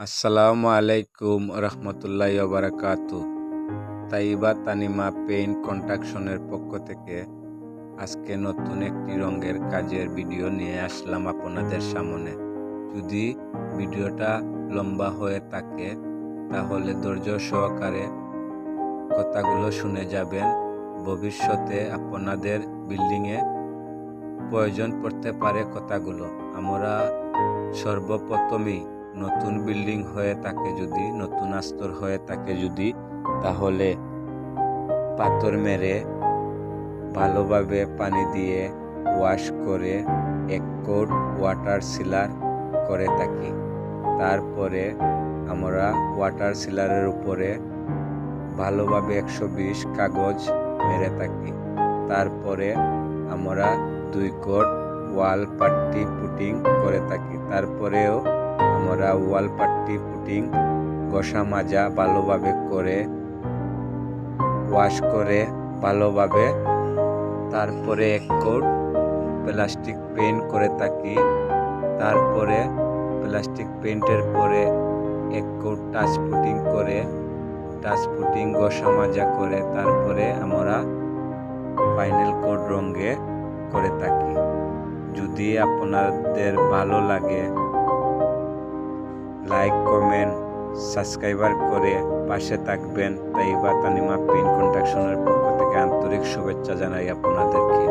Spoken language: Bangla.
আসসালামু আলাইকুম রহমতুল্লাহি ওয়া বারাকাতু। তাইবা তানিমা পেইন্ট কন্ট্রাকশনের পক্ষ থেকে আজকে নতুন একটি রঙের কাজের ভিডিও নিয়ে আসলাম আপনাদের সামনে। যদি ভিডিওটা লম্বা হয়ে থাকে তাহলে ধৈর্য সহকারে কথাগুলো শুনে যাবেন। ভবিষ্যতে আপনাদের বিল্ডিংয়ে প্রয়োজন পড়তে পারে কথাগুলো। আমরা সর্বপ্রথমেই নতুন বিল্ডিং হয়ে থাকে যদি, নতুন আস্তর হয়ে থাকে যদি, তাহলে পাথর মেরে ভালোভাবে পানি দিয়ে ওয়াশ করে এক কোট ওয়াটার সিলার করে থাকি। তারপরে আমরা ওয়াটার সিলারের উপরে ভালোভাবে 120 কাগজ মেরে থাকি। তারপরে আমরা 2 কোট ওয়াল পাট্টি পুটিং করে থাকি। তারপরেও আমরা ওয়াল পাট্টি পুটিং ঘষা মাজা ভালোভাবে করে ওয়াশ করে ভালোভাবে তারপরে 1 কোট প্লাস্টিক পেইন্ট করে থাকি। তারপরে প্লাস্টিক পেইন্টের পরে 1 কোট টাচ পুটিং করে টাচ পুটিং ঘষা মাজা করে তারপরে আমরা ফাইনাল কোট রঙে করে থাকি। যদি আপনাদের ভালো লাগে লাইক, কমেন্ট, সাবস্ক্রাইবার করে পাশে থাকবেন। তাইবা তানিমা পেইন্ট কন্ট্রাকশনের পক্ষ থেকে আন্তরিক শুভেচ্ছা জানাই আপনাদেরকে।